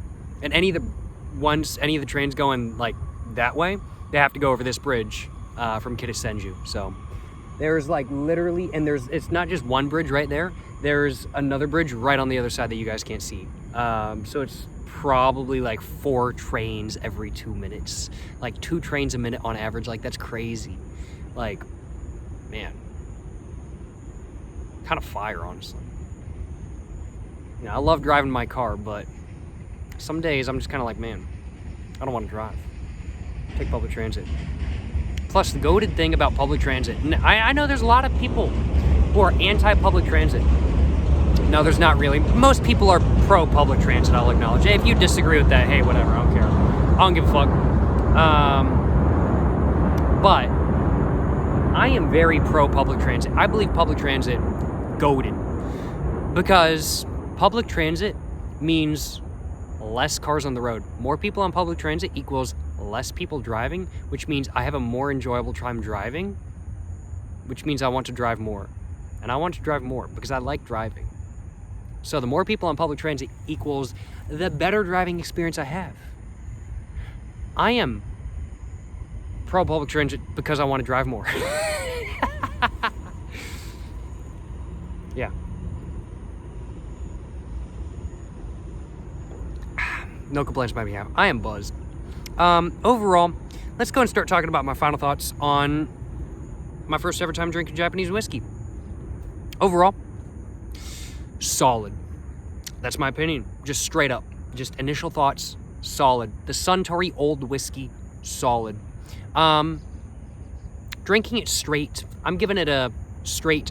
And any of the once any of the trains going like that way, they have to go over this bridge from Kitasenju. So there's like literally, and it's not just one bridge right there. There's another bridge right on the other side that you guys can't see. So it's probably like 4 trains every 2 minutes, like 2 trains a minute on average. Like, that's crazy. Like, man, kind of fire, honestly. You know, I love driving my car, but some days I'm just kind of like, man, I don't want to drive. Take public transit. Plus, the goated thing about public transit, and I know there's a lot of people who are anti-public transit. No, there's not really. Most people are pro-public transit, I'll acknowledge. If you disagree with that, hey, whatever, I don't care. I don't give a fuck. But I am very pro-public transit. I believe public transit goated. Because public transit means less cars on the road. More people on public transit equals less people driving, which means I have a more enjoyable time driving, which means I want to drive more. And I want to drive more because I like driving. So the more people on public transit equals the better driving experience I have. I am pro public transit because I want to drive more. Yeah. No complaints on my behalf. I am buzzed. Overall, let's go and start talking about my final thoughts on my first ever time drinking Japanese whiskey. Overall, solid. That's my opinion. Just straight up. Just initial thoughts, solid. The Suntory Old whiskey, solid. Drinking it straight, I'm giving it a straight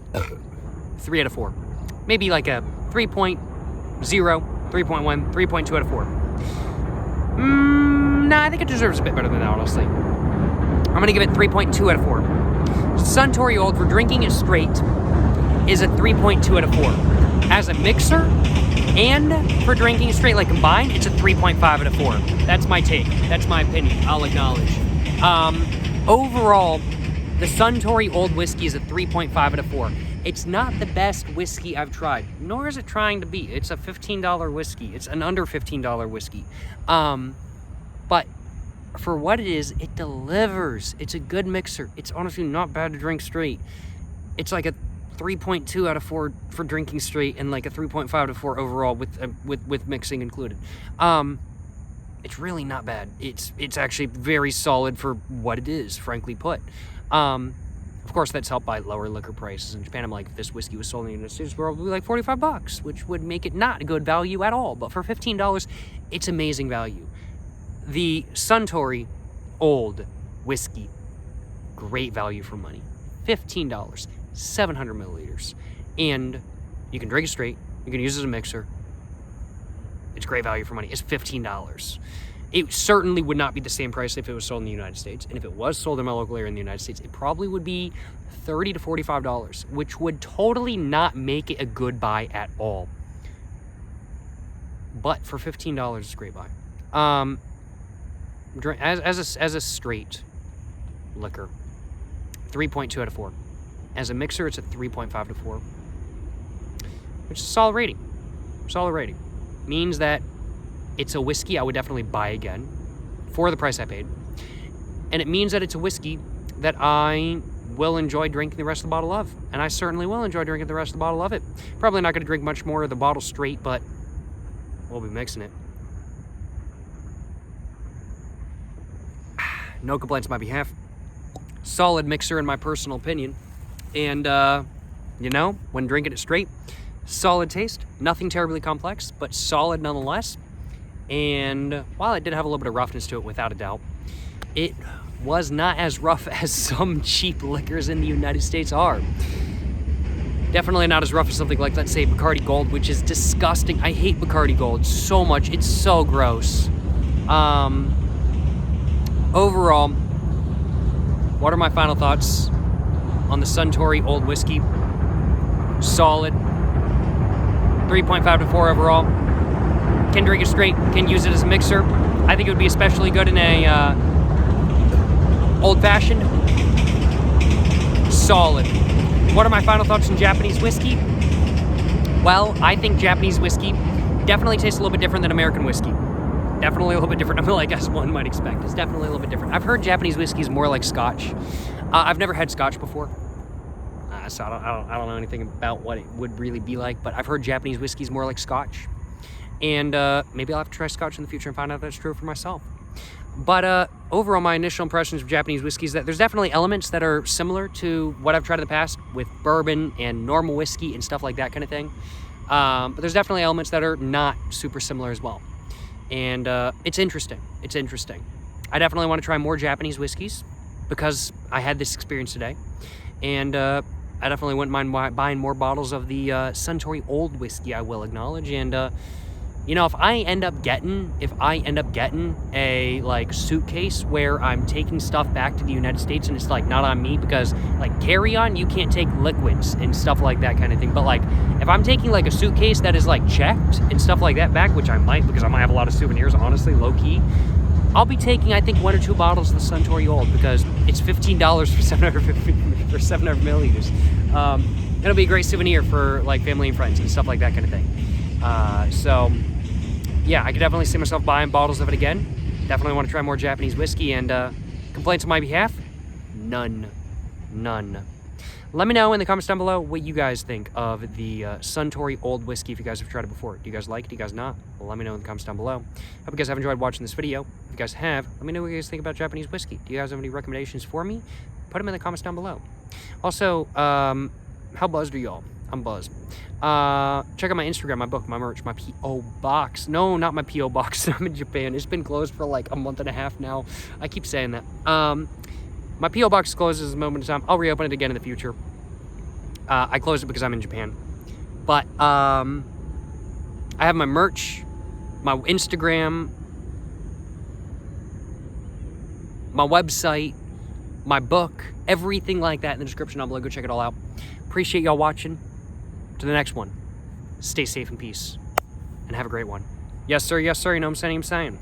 3 out of 4. Maybe like a 3.0, 3.1, 3.2 out of 4. Nah, I think it deserves a bit better than that, honestly. I'm gonna give it 3.2 out of 4. Suntory Old, for drinking it straight, is a 3.2 out of 4. As a mixer and for drinking it straight, like combined, it's a 3.5 out of 4. That's my take. That's my opinion. I'll acknowledge. Overall, the Suntory Old whiskey is a 3.5 out of 4. It's not the best whiskey I've tried, nor is it trying to be. It's a $15 whiskey. It's an under $15 whiskey. But for what it is, it delivers. It's a good mixer. It's honestly not bad to drink straight. It's like a 3.2 out of 4 for drinking straight, and like a 3.5 out of 4 overall with mixing included. It's really not bad. It's actually very solid for what it is, frankly put. Of course, that's helped by lower liquor prices in Japan. I'm like, if this whiskey was sold in the United States, probably like $45, which would make it not a good value at all. But for $15, it's amazing value. The Suntory Old whiskey, great value for money. $15, 700 milliliters. And you can drink it straight. You can use it as a mixer. It's great value for money. It's $15. It certainly would not be the same price if it was sold in the United States. And if it was sold in my local area in the United States, it probably would be $30 to $45, which would totally not make it a good buy at all. But for $15, it's a great buy. As a straight liquor, 3.2 out of 4. As a mixer, it's a 3.5 out of 4, which is a solid rating. Solid rating. Means that it's a whiskey I would definitely buy again for the price I paid. And it means that it's a whiskey that I will enjoy drinking the rest of the bottle of. And I certainly will enjoy drinking the rest of the bottle of it. Probably not going to drink much more of the bottle straight, but we'll be mixing it. No complaints on my behalf. Solid mixer in my personal opinion. And, you know, when drinking it straight, solid taste. Nothing terribly complex, but solid nonetheless. And while it did have a little bit of roughness to it, without a doubt, it was not as rough as some cheap liquors in the United States are. Definitely not as rough as something like, let's say, Bacardi Gold, which is disgusting. I hate Bacardi Gold so much. It's so gross. Overall, what are my final thoughts on the Suntory Old whiskey? Solid. 3.5 to 4 overall. Can drink it straight, can use it as a mixer. I think it would be especially good in a old-fashioned. Solid. What are my final thoughts on Japanese whiskey? Well, I think Japanese whiskey definitely tastes a little bit different than American whiskey. definitely a little bit different. Like as one might expect, it's definitely a little bit different. I've heard Japanese whiskey is more like Scotch. I've never had Scotch before, so I don't know anything about what it would really be like. But I've heard Japanese whiskey is more like Scotch, and maybe I'll have to try Scotch in the future and find out if that's true for myself. But overall, my initial impressions of Japanese whiskey is that there's definitely elements that are similar to what I've tried in the past with bourbon and normal whiskey and stuff like that kind of thing. But there's definitely elements that are not super similar as well. And it's interesting. It's interesting. I definitely want to try more Japanese whiskeys because I had this experience today. And I definitely wouldn't mind buying more bottles of the Suntory Old whiskey, I will acknowledge. And you know, if I end up getting a like suitcase where I'm taking stuff back to the United States and it's like not on me because like carry-on, you can't take liquids and stuff like that kind of thing. But like if I'm taking like a suitcase that is like checked and stuff like that back, which I might because I might have a lot of souvenirs, honestly, low key, I'll be taking I think 1 or 2 bottles of the Suntory Old because it's $15 for 700 milliliters. It'll be a great souvenir for like family and friends and stuff like that kind of thing. So yeah, I could definitely see myself buying bottles of it again. Definitely want to try more Japanese whiskey. And complaints on my behalf? None. Let me know in the comments down below what you guys think of the Suntory Old whiskey if you guys have tried it before. Do you guys like it? Do you guys not? Well, let me know in the comments down below. Hope you guys have enjoyed watching this video. If you guys have, let me know what you guys think about Japanese whiskey. Do you guys have any recommendations for me? Put them in the comments down below. Also, how buzzed are y'all? I'm buzzed. Check out my Instagram, my book, my merch, my P.O. box. No, not my P.O. box. I'm in Japan. It's been closed for like a month and a half now. I keep saying that. My P.O. box closes a moment of time. I'll reopen it again in the future. I closed it because I'm in Japan. But I have my merch, my Instagram, my website, my book, everything like that in the description down below. Go check it all out. Appreciate y'all watching. To the next one. Stay safe and peace. And have a great one. Yes, sir. Yes, sir. You know what I'm saying?